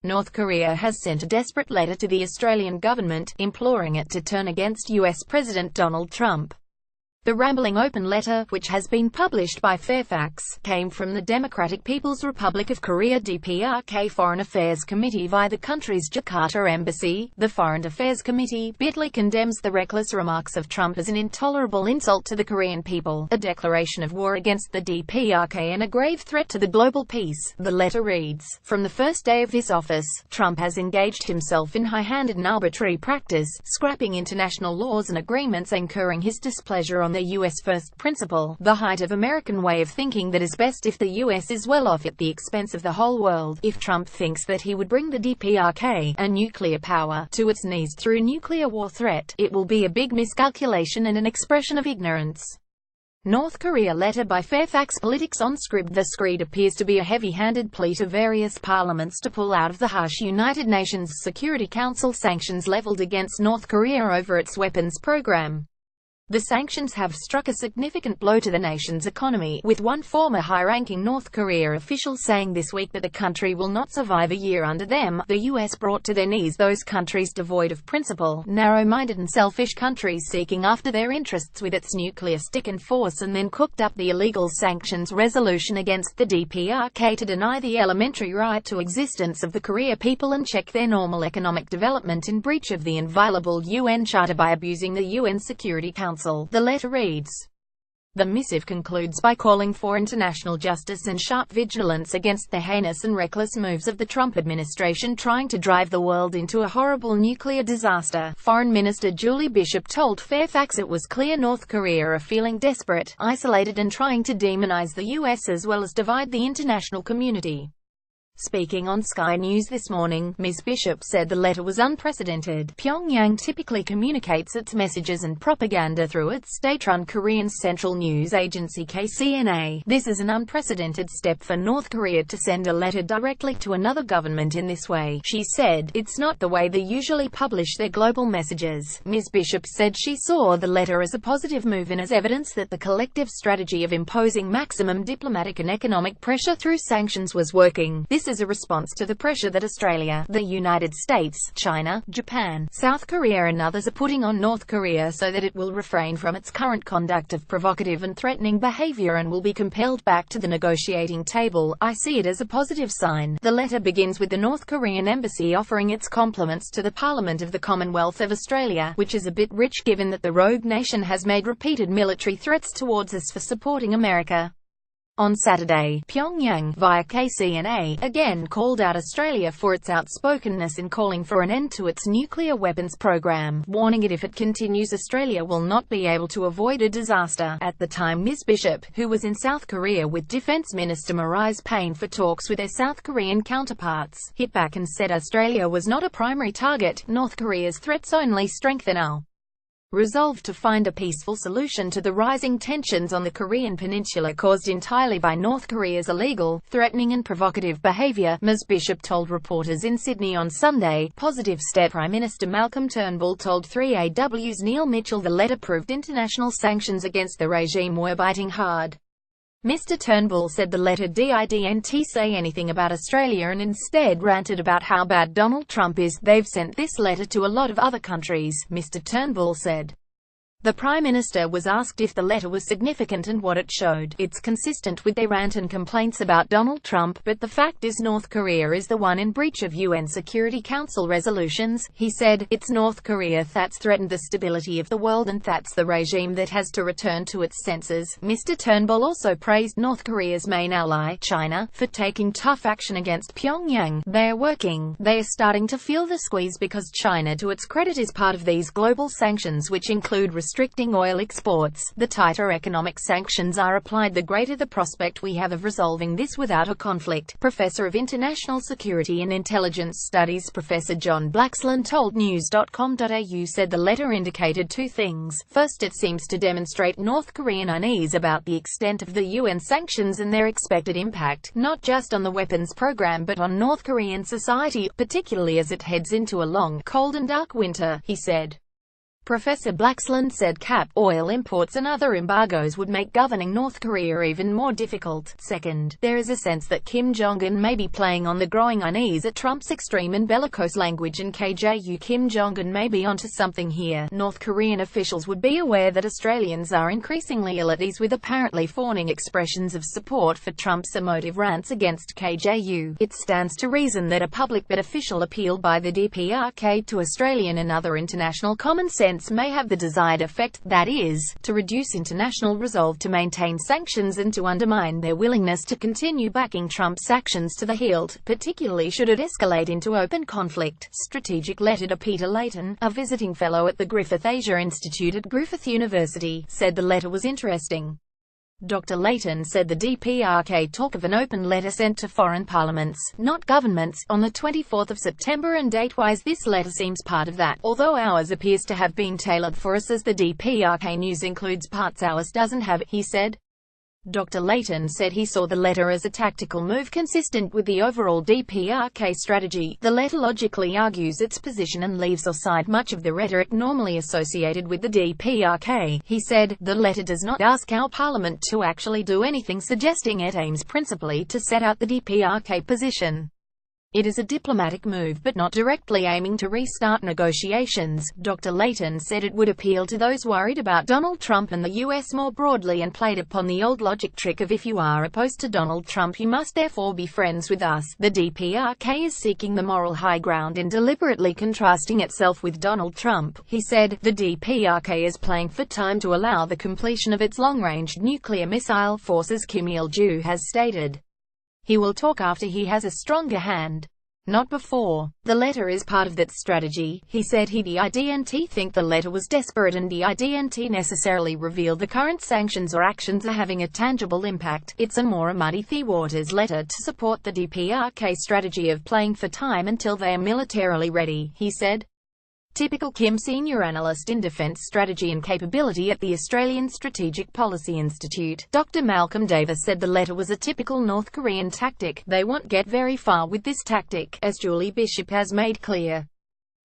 North Korea has sent a desperate letter to the Australian government, imploring it to turn against US President Donald Trump. The rambling open letter, which has been published by Fairfax, came from the Democratic People's Republic of Korea (DPRK) Foreign Affairs Committee via the country's Jakarta embassy. The Foreign Affairs Committee bitterly condemns the reckless remarks of Trump as an intolerable insult to the Korean people, a declaration of war against the DPRK and a grave threat to the global peace. The letter reads, "From the first day of his office, Trump has engaged himself in high-handed and arbitrary practice, scrapping international laws and agreements, incurring his displeasure on the U.S. first principle, the height of American way of thinking that is best if the U.S. is well off at the expense of the whole world. If Trump thinks that he would bring the DPRK, a nuclear power, to its knees through nuclear war threat, it will be a big miscalculation and an expression of ignorance." North Korea letter by Fairfax Politics on Scribd. The screed appears to be a heavy-handed plea to various parliaments to pull out of the harsh United Nations Security Council sanctions leveled against North Korea over its weapons program. The sanctions have struck a significant blow to the nation's economy, with one former high-ranking North Korea official saying this week that the country will not survive a year under them. The U.S. brought to their knees those countries devoid of principle, narrow-minded and selfish countries seeking after their interests with its nuclear stick and force, and then cooked up the illegal sanctions resolution against the DPRK to deny the elementary right to existence of the Korea people and check their normal economic development in breach of the inviolable UN Charter by abusing the UN Security Council. The letter reads. The missive concludes by calling for international justice and sharp vigilance against the heinous and reckless moves of the Trump administration trying to drive the world into a horrible nuclear disaster. Foreign Minister Julie Bishop told Fairfax it was clear North Korea are feeling desperate, isolated and trying to demonize the U.S. as well as divide the international community. Speaking on Sky News this morning, Ms. Bishop said the letter was unprecedented. Pyongyang typically communicates its messages and propaganda through its state-run Korean central news agency KCNA. This is an unprecedented step for North Korea to send a letter directly to another government in this way, she said. It's not the way they usually publish their global messages. Ms. Bishop said she saw the letter as a positive move and as evidence that the collective strategy of imposing maximum diplomatic and economic pressure through sanctions was working. This is a response to the pressure that Australia, the United States, China, Japan, South Korea and others are putting on North Korea so that it will refrain from its current conduct of provocative and threatening behavior and will be compelled back to the negotiating table. I see it as a positive sign. The letter begins with the North Korean embassy offering its compliments to the Parliament of the Commonwealth of Australia, which is a bit rich given that the rogue nation has made repeated military threats towards us for supporting America. On Saturday, Pyongyang, via KCNA, again called out Australia for its outspokenness in calling for an end to its nuclear weapons program, warning it if it continues Australia will not be able to avoid a disaster. At the time, Ms. Bishop, who was in South Korea with Defence Minister Marise Payne for talks with their South Korean counterparts, hit back and said Australia was not a primary target. North Korea's threats only strengthen our resolve to find a peaceful solution to the rising tensions on the Korean peninsula caused entirely by North Korea's illegal, threatening and provocative behavior, Ms. Bishop told reporters in Sydney on Sunday. Positive step. Prime Minister Malcolm Turnbull told 3AW's Neil Mitchell the letter proved international sanctions against the regime were biting hard. Mr. Turnbull said the letter didn't say anything about Australia and instead ranted about how bad Donald Trump is. They've sent this letter to a lot of other countries, Mr. Turnbull said. The Prime Minister was asked if the letter was significant and what it showed. It's consistent with their rant and complaints about Donald Trump, but the fact is North Korea is the one in breach of UN Security Council resolutions, he said. It's North Korea that's threatened the stability of the world and that's the regime that has to return to its senses. Mr. Turnbull also praised North Korea's main ally, China, for taking tough action against Pyongyang. They are starting to feel the squeeze because China, to its credit, is part of these global sanctions which include restricting oil exports. The tighter economic sanctions are applied, the greater the prospect we have of resolving this without a conflict. Professor of International Security and Intelligence Studies Professor John Blaxland told news.com.au said the letter indicated two things. First, it seems to demonstrate North Korean unease about the extent of the UN sanctions and their expected impact, not just on the weapons program but on North Korean society, particularly as it heads into a long, cold and dark winter, he said. Professor Blaxland said cap, oil imports and other embargoes would make governing North Korea even more difficult. Second, there is a sense that Kim Jong-un may be playing on the growing unease at Trump's extreme and bellicose language and KJU. Kim Jong-un may be onto something here. North Korean officials would be aware that Australians are increasingly ill at ease with apparently fawning expressions of support for Trump's emotive rants against KJU. It stands to reason that a public but official appeal by the DPRK to Australian and other international common sense may have the desired effect, that is, to reduce international resolve to maintain sanctions and to undermine their willingness to continue backing Trump's actions to the hilt, particularly should it escalate into open conflict. Strategic letter to Peter Layton, a visiting fellow at the Griffith Asia Institute at Griffith University, said the letter was interesting. Dr. Layton said the DPRK talk of an open letter sent to foreign parliaments, not governments, on the 24th of September, and date-wise this letter seems part of that, although ours appears to have been tailored for us as the DPRK news includes parts ours doesn't have, he said. Dr. Layton said he saw the letter as a tactical move consistent with the overall DPRK strategy. The letter logically argues its position and leaves aside much of the rhetoric normally associated with the DPRK. He said, the letter does not ask our parliament to actually do anything, suggesting it aims principally to set out the DPRK position. It is a diplomatic move but not directly aiming to restart negotiations. Dr. Layton said it would appeal to those worried about Donald Trump and the US more broadly and played upon the old logic trick of if you are opposed to Donald Trump you must therefore be friends with us. The DPRK is seeking the moral high ground in deliberately contrasting itself with Donald Trump. He said, the DPRK is playing for time to allow the completion of its long-range nuclear missile forces, Kim Il-ju has stated. He will talk after he has a stronger hand, not before. The letter is part of that strategy, he said. The IDNT think the letter was desperate and the IDNT necessarily revealed the current sanctions or actions are having a tangible impact. It's a more muddy waters letter to support the DPRK strategy of playing for time until they are militarily ready, he said. Typical Kim, senior analyst in defense strategy and capability at the Australian Strategic Policy Institute, Dr. Malcolm Davis said the letter was a typical North Korean tactic. They won't get very far with this tactic, as Julie Bishop has made clear.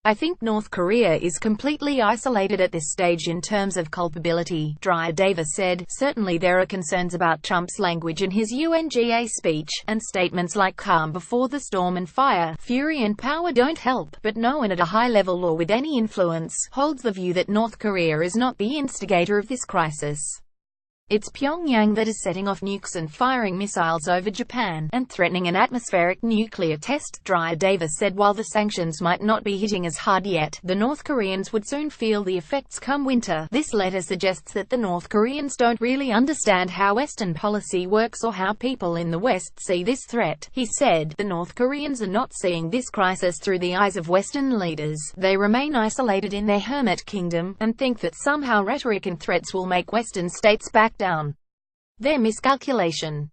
I think North Korea is completely isolated at this stage in terms of culpability, Dr. Davis said. Certainly there are concerns about Trump's language in his UNGA speech, and statements like calm before the storm and fire, fury and power don't help, but no one at a high level or with any influence holds the view that North Korea is not the instigator of this crisis. It's Pyongyang that is setting off nukes and firing missiles over Japan, and threatening an atmospheric nuclear test, Dr. Davis said. While the sanctions might not be hitting as hard yet, the North Koreans would soon feel the effects come winter. This letter suggests that the North Koreans don't really understand how Western policy works or how people in the West see this threat. He said, the North Koreans are not seeing this crisis through the eyes of Western leaders. They remain isolated in their hermit kingdom, and think that somehow rhetoric and threats will make Western states back down. Their miscalculation.